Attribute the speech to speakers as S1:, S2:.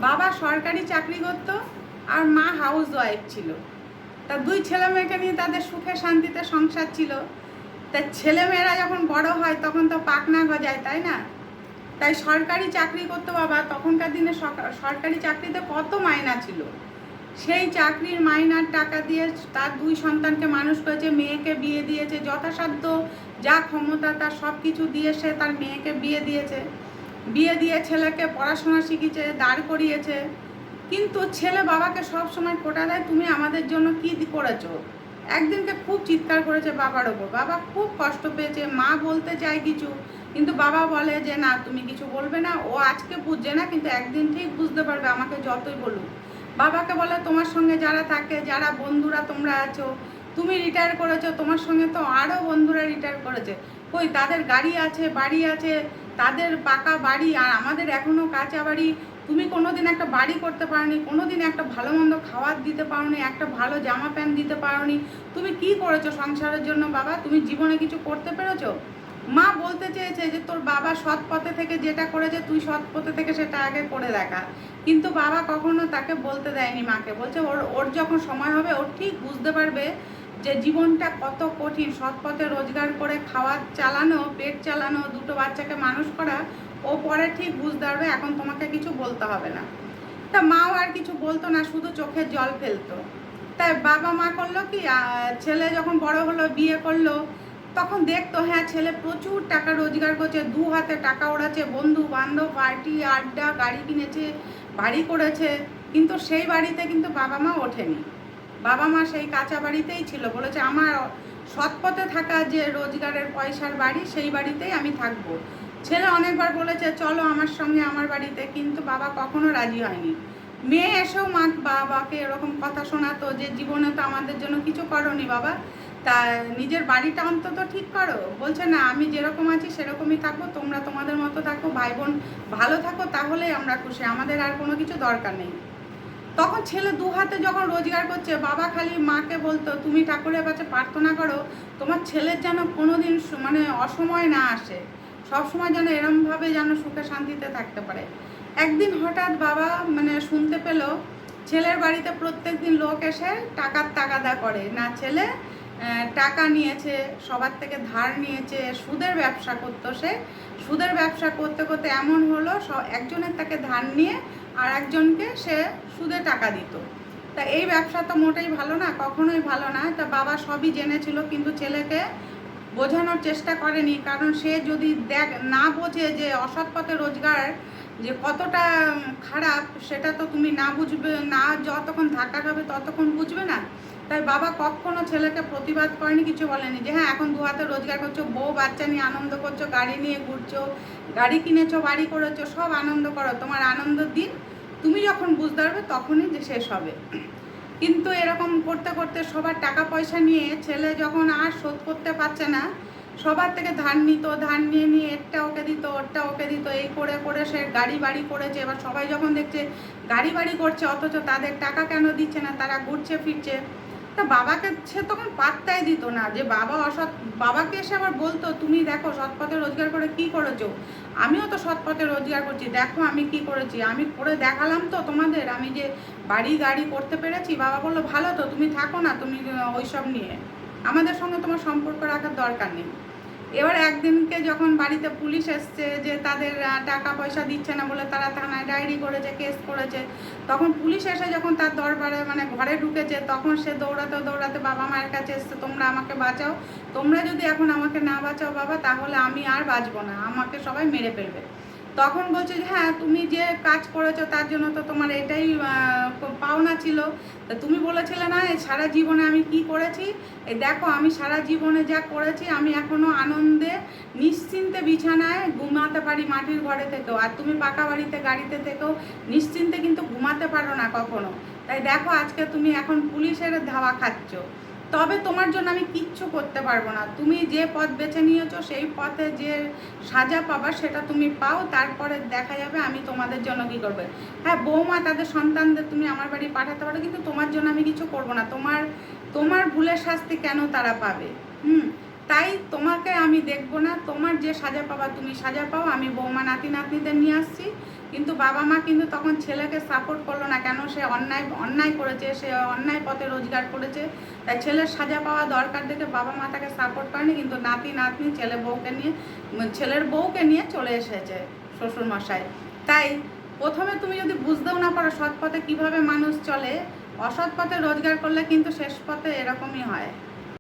S1: বাবা সরকারি চাকরি করতো আর মা হাউস ওয়াইফ ছিল। তা দুই ছেলে মেয়েকে নিয়ে তাদের সুখে শান্তিতে সংসার ছিল। তা ছেলেমেয়েরা যখন বড় হয় তখন তো পাকনা গজায়, তাই না? তাই সরকারি চাকরি করতো বাবা। তখনকার দিনে সরকারি চাকরিতে কত মাইনা ছিল, সেই চাকরির মাইনার টাকা দিয়ে তার দুই সন্তানকে মানুষ করেছে, মেয়েকে বিয়ে দিয়েছে, যথাসাধ্য যা ক্ষমতা তার সব কিছু দিয়ে সে তার মেয়েকে বিয়ে দিয়েছে, বিয়ে দিয়ে ছেলেকে পড়াশোনা শিখিয়েছে, দাঁড় করিয়েছে। কিন্তু ছেলে বাবাকে সব সময় কোটা দেয়, তুমি আমাদের জন্য কী করেছো। একদিনকে খুব চিৎকার করেছে বাবার ওপর, বাবা খুব কষ্ট পেয়েছে। মা বলতে চায় কিছু, কিন্তু বাবা বলে যে না, তুমি কিছু বলবে না। ও আজকে বুঝছে না, কিন্তু একদিন ঠিক বুঝতে পারবে, আমাকে যতই বলুক। বাবাকে বলে তোমার সঙ্গে যারা থাকে, যারা বন্ধুরা তোমরা আছো, তুমি রিটায়ার করেছো, তোমার সঙ্গে তো আরও বন্ধুরা রিটায়ার করেছে, কই তাদের গাড়ি আছে, বাড়ি আছে, তাদের পাকা বাড়ি, আর আমাদের এখনও কাঁচা বাড়ি। তুমি কোনোদিন একটা বাড়ি করতে পারোনি, কোনোদিন একটা ভালো মন্দ খাবার দিতে পারোনি, একটা ভালো জামা প্যান্ট দিতে পারোনি। তুমি কি করেছো সংসারের জন্য বাবা? তুমি জীবনে কিছু করতে পেরেছো? মা বলতে চেয়েছে যে তোর বাবা সৎ পথে থেকে যেটা করেছে, তুই সৎ পথে থেকে সেটা আগে করে দেখা। কিন্তু বাবা কখনো তাকে বলতে দেয়নি। মাকে বলছে ওর যখন সময় হবে ও ঠিক বুঝতে পারবে যে জীবনটা কত কঠিন। সৎ পথে রোজগার করে খাওয়া চালানো, পেট চালানো, দুটো বাচ্চাকে মানুষ করা, ও পরে ঠিক বুঝতে পারবে, এখন তোমাকে কিছু বলতে হবে না। তা মাও আর কিছু বলতো না, শুধু চোখের জল ফেলতো। তাই বাবা মা করলো কি, ছেলে যখন বড় হলো, বিয়ে করলো, তখন দেখতো হ্যাঁ ছেলে প্রচুর টাকা রোজগার করছে, দু হাতে টাকা ওড়াচ্ছে, বন্ধু বান্ধব, পার্টি আড্ডা, গাড়ি কিনেছে, বাড়ি করেছে। কিন্তু সেই বাড়িতে কিন্তু বাবা মা ওঠেনি। বাবা মা সেই কাঁচা বাড়িতেই ছিল। বলেছে আমার সৎ পথে থাকা যে রোজগারের পয়সার বাড়ি, সেই বাড়িতেই আমি থাকবো। ছেলে অনেকবার বলেছে চলো আমার সঙ্গে আমার বাড়িতে, কিন্তু বাবা কখনো রাজি হয়নি। মেয়ে এসেও মা বাবাকে এরকম কথা শোনাতো যে জীবনে তো আমাদের জন্য কিছু করোনি বাবা, তা নিজের বাড়িটা অন্তত ঠিক করো। বলছে না, আমি যেরকম আছি সেরকমই থাকবো, তোমরা তোমাদের মতো থাকো, ভাই বোন ভালো থাকো, তাহলেই আমরা খুশি, আমাদের আর কোনো কিছু দরকার নেই। তখন ছেলে দু হাতে যখন রোজগার করছে, বাবা খালি মাকে বলতো তুমি ঠাকুরের কাছে প্রার্থনা করো তোমার ছেলের যেন কোনোদিন মানে অসময় না আসে, সবসময় যেন এরমভাবে যেন সুখে শান্তিতে থাকতে পারে। একদিন হঠাৎ বাবা মানে শুনতে পেল ছেলের বাড়িতে প্রত্যেক দিন লোক এসে টাকার তাগাদা করে। না, ছেলে টাকা নিয়েছে, সবার থেকে ধার নিয়েছে, সুদের ব্যবসা করতো সে। সুদের ব্যবসা করতে করতে এমন হলো একজনের তাকে ধার নিয়ে আর একজনকে সে সুদে টাকা দিত। তা এই ব্যবসা তো মোটেই ভালো না, কখনোই ভালো না। তা বাবা সবই জেনেছিল, কিন্তু ছেলেকে বোঝানোর চেষ্টা করেনি। কারণ সে যদি না বোঝে যে অসৎ পথে রোজগার যে কতটা খারাপ, সেটা তো তুমি না বুঝবে না, যতক্ষণ ধাক্কা খাবে ততক্ষণ বুঝবে না। তাই বাবা কখনো ছেলেকে প্রতিবাদ করেনি, কিছু বলেনি যে হ্যাঁ এখন দু হাতে রোজগার করছো, বউ বাচ্চা নিয়ে আনন্দ করছো, গাড়ি নিয়ে ঘুরছো, গাড়ি কিনেছো, বাড়ি করেছো, সব আনন্দ করো, তোমার আনন্দের দিন তুমি যখন বুঝতে পারবে তখনই যে শেষ হবে। কিন্তু এরকম করতে করতে সবার টাকা পয়সা নিয়ে ছেলে যখন আর শোধ করতে পারছে না, সবার থেকে ধার নিত, ধার নিয়ে নিয়ে একটা ওকে দিত, ওরটা ওকে দিত, এই করে করে সে গাড়ি বাড়ি করেছে। এবার সবাই যখন দেখছে গাড়ি বাড়ি করছে, অথচ তাদের টাকা কেন দিচ্ছে না, তারা ঘুরছে ফিরছে। তা বাবাকে সে তখন পাত্তাই দিত না, যে বাবা অসৎ। বাবাকে এসে আবার বলতো তুমি দেখো সৎ পথে রোজগার করে কি করেছো, আমিও তো সৎ পথে রোজগার করছি, দেখো আমি কি করেছি, আমি করে দেখালাম তো তোমাদের, আমি যে বাড়ি গাড়ি করতে পেরেছি। বাবা বললো ভালো তো, তুমি থাকো না, তুমি ওইসব নিয়ে, আমাদের সঙ্গে তোমার সম্পর্ক রাখার দরকার নেই। এবার একদিনকে যখন বাড়িতে পুলিশ এসছে যে তাদের টাকা পয়সা দিচ্ছে না বলে তারা থানায় ডায়েরি করেছে, কেস করেছে, তখন পুলিশ এসে যখন তার দরবারে মানে ঘরে ঢুকেছে, তখন সে দৌড়াতে দৌড়াতে বাবা মায়ের কাছে এসছে, তোমরা আমাকে বাঁচাও, তোমরা যদি এখন আমাকে না বাঁচাও বাবা, তাহলে আমি আর বাঁচবো না, আমাকে সবাই মেরে ফেলবে। তখন বলছে যে হ্যাঁ তুমি যে কাজ করেছো তার জন্য তো তোমার এটাই পাওনা ছিল। তা তুমি বলেছিলে না সারা জীবনে আমি কি করেছি, এই দেখো আমি সারা জীবনে যা করেছি, আমি এখনও আনন্দে নিশ্চিন্তে বিছানায় ঘুমাতে পারি মাটির ঘরে থেকেও, আর তুমি পাকা বাড়িতে গাড়িতে থেকেও নিশ্চিন্তে কিন্তু ঘুমাতে পারো না কখনো। তাই দেখো আজকে তুমি এখন পুলিশের ধাওয়া খাচ্ছ, তবে তোমার জন্য আমি কিচ্ছু করতে পারবো না। তুমি যে পথ বেছে নিয়েছো সেই পথে যে সাজা পাবা সেটা তুমি পাও, তারপরে দেখা যাবে আমি তোমাদের জন্য কী করবে। হ্যাঁ বৌমা তাদের সন্তানদের তুমি আমার বাড়ি পাঠাতে পারো, কিন্তু তোমার জন্য আমি কিছু করবো না। তোমার ভুলের শাস্তি কেন তারা পাবে? তাই তোমাকে আমি দেখবো না, তোমার যে সাজা পাওয়া তুমি সাজা পাও, আমি বৌমা নাতি নাতনিদের নিয়ে আসছি। কিন্তু বাবা মা কিন্তু তখন ছেলেকে সাপোর্ট করলো না, কেন সে অন্যায় করেছে, সে অন্যায় পথে রোজগার করেছে, তাই ছেলের সাজা পাওয়া দরকার দেখে বাবা মা তাকে সাপোর্ট করেনি। কিন্তু নাতি নাতনি ছেলের বউকে নিয়ে চলে এসেছে শ্বশুরমশাই। তাই প্রথমে তুমি যদি বুঝতেও না পারো সৎ পথে কীভাবে মানুষ চলে, অসৎ পথে রোজগার করলে কিন্তু শেষ পথে এরকমই হয়।